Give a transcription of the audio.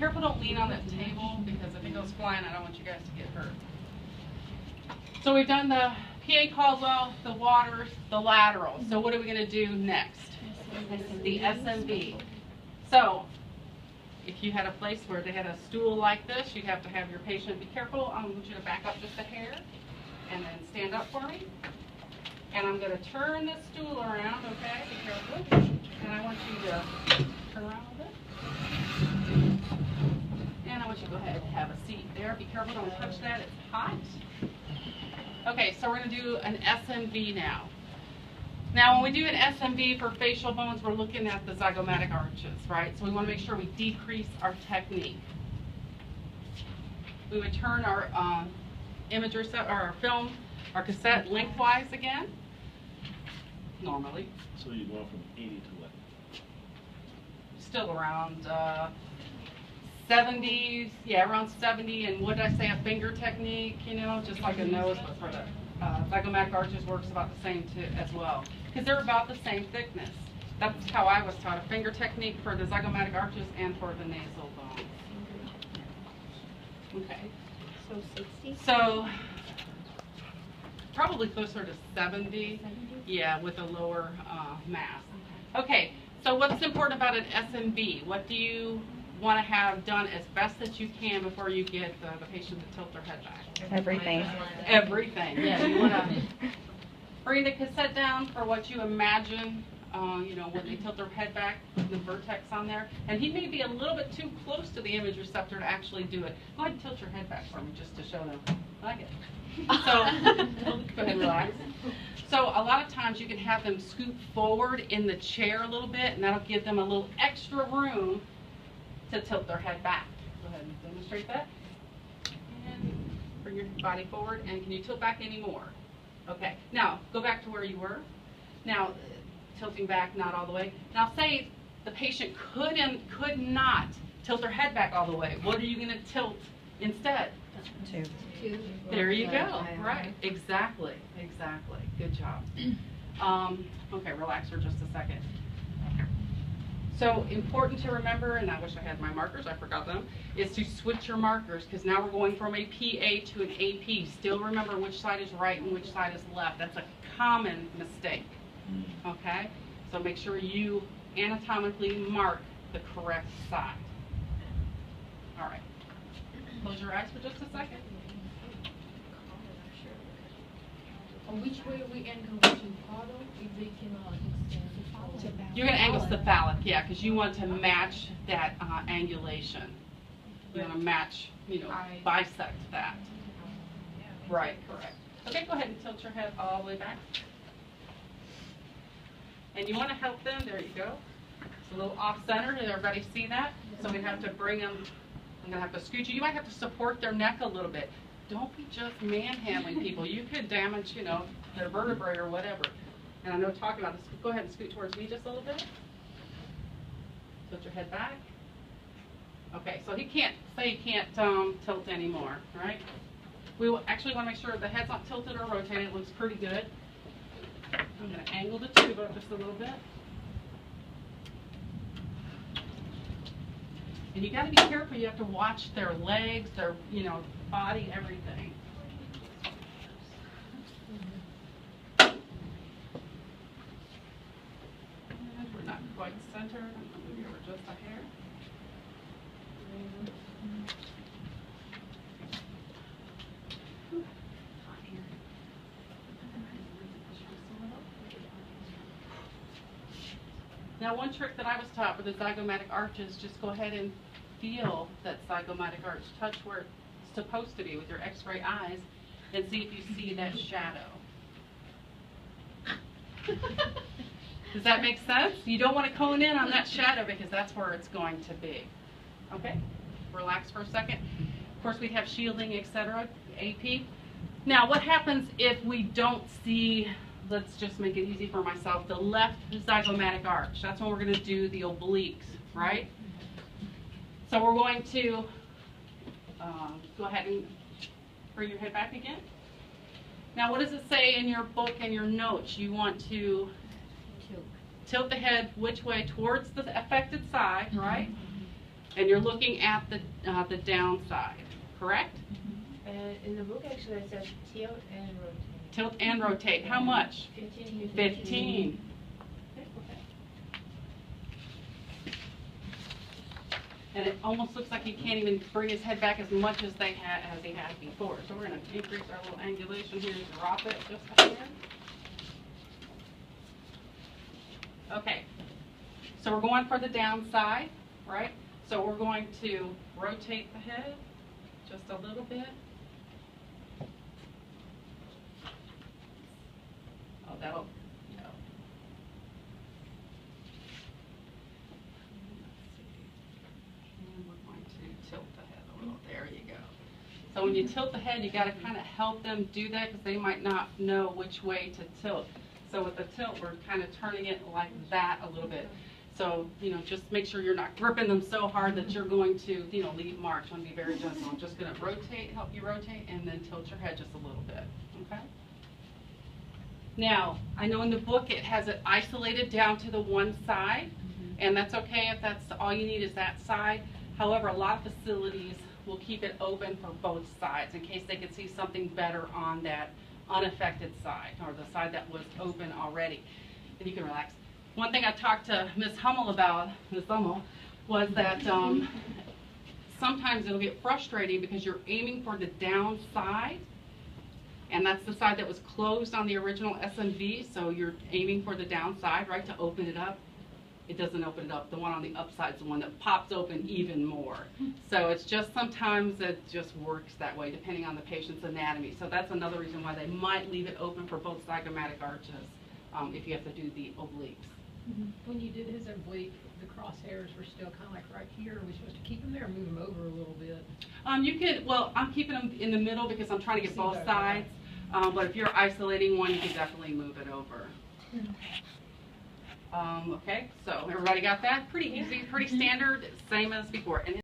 careful, don't lean on that table, because if it goes flying, I don't want you guys to get hurt. So we've done the PA Caldwell, the Waters, the lateral. So what are we going to do next? The SMV. So if you had a place where they had a stool like this, you'd have to have your patient be careful. I want you to back up just a hair and then stand up for me. And I'm going to turn this stool around, okay? Be careful. And I want you to turn around a bit. And I want you to go ahead and have a seat there. Be careful, don't touch that, it's hot. Okay, so we're going to do an SMV now. Now, when we do an SMV for facial bones, we're looking at the zygomatic arches, right? So we want to make sure we decrease our technique. We would turn our imager set, or our film, our cassette lengthwise again, normally. So you're going from 80 to what? Still around 70, yeah, around 70. And what did I say, a finger technique, you know, just like a nose, but for the zygomatic arches works about the same too, as well, because they're about the same thickness. That's how I was taught, a finger technique for the zygomatic arches and for the nasal bone. Okay. So 60? So probably closer to 70, yeah, with a lower mass. Okay, so what's important about an SMV? What do you want to have done as best as you can before you get the patient to tilt their head back? Everything. Everything, yeah. You want to bring the cassette down for what you imagine, you know, when they tilt their head back, put the vertex on there. And he may be a little bit too close to the image receptor to actually do it. Go ahead and tilt your head back for me just to show them. I like it. So, go ahead and relax. So a lot of times you can have them scoot forward in the chair a little bit, and that'll give them a little extra room to tilt their head back. Go ahead and demonstrate that. And bring your body forward, and can you tilt back any more? Okay, now go back to where you were. Now, tilting back, not all the way. Now say the patient could not tilt their head back all the way. What are you going to tilt instead? Two. There you go. Right, exactly, exactly. Good job. Okay, relax for just a second. So important to remember, and I wish I had my markers, I forgot them, is to switch your markers, because now we're going from a PA to an AP. Still remember which side is right and which side is left. That's a common mistake, okay? So make sure you anatomically mark the correct side. All right. Close your eyes for just a second. On which way we angle to paddle if they cannot extend the paddle? You're going to angle cephalic, yeah, because you want to match that angulation. You want to match, you know, bisect that. Right, correct. Okay, go ahead and tilt your head all the way back. And you want to help them, there you go. It's a little off-center, did everybody see that? So we have to bring them, I'm going to have to scoot you. You might have to support their neck a little bit. Don't be just manhandling people. You could damage, you know, their vertebrae or whatever. And I know talking about this, go ahead and scoot towards me just a little bit. Tilt your head back. Okay, so he can't tilt anymore, right? We will actually want to make sure the head's not tilted or rotated. It looks pretty good. I'm going to angle the tube up just a little bit. And you got to be careful. You have to watch their legs, their, you know, body, everything. And we're not quite centered. I'm going to move you over just a hair. Now, one trick that I was taught for the zygomatic arches, just go ahead and feel that zygomatic arch. Touch where it's supposed to be with your x-ray eyes and see if you see that shadow. Does that make sense? You don't want to cone in on that shadow because that's where it's going to be. Okay? Relax for a second. Of course, we have shielding, etc., AP. Now, what happens if we don't see, let's just make it easy for myself, the left zygomatic arch? That's when we're going to do the obliques, right? So we're going to go ahead and bring your head back again. Now, what does it say in your book and your notes? You want to tilt the head which way? Towards the affected side, right? And you're looking at the downside, correct? In the book, actually, it says tilt and rotate. Tilt and rotate. How much? 15. 15. And it almost looks like he can't even bring his head back as much as he had before. So we're going to increase our little angulation here, drop it just a hair. Okay, so we're going for the downside, right? So we're going to rotate the head just a little bit. Oh, that'll, no. And we're going to tilt the head a little. There you go. So when you tilt the head, you got to kind of help them do that because they might not know which way to tilt. So with the tilt, we're kind of turning it like that a little bit. So, just make sure you're not gripping them so hard that you're going to, leave marks. You want to be very gentle. I'm just going to rotate, help you rotate, and then tilt your head just a little bit, okay? Now, I know in the book it has it isolated down to the one side, and that's okay if that's all you need is that side. However, a lot of facilities will keep it open for both sides in case they could see something better on that unaffected side or the side that was open already. And you can relax. One thing I talked to Ms. Hummel about, was that sometimes it'll get frustrating because you're aiming for the downside, and that's the side that was closed on the original SMV, so you're aiming for the downside, right, to open it up. It doesn't open it up. The one on the upside is the one that pops open even more. So it's just sometimes it just works that way depending on the patient's anatomy. So that's another reason why they might leave it open for both zygomatic arches if you have to do the obliques. When you did his oblique, the crosshairs were still kind of like right here. Are we supposed to keep them there or move them over a little bit? You could, well, I'm keeping them in the middle because I'm trying to get See both that, sides. But if you're isolating one, you can definitely move it over. Okay, so everybody got that? Pretty easy, pretty standard, same as before. And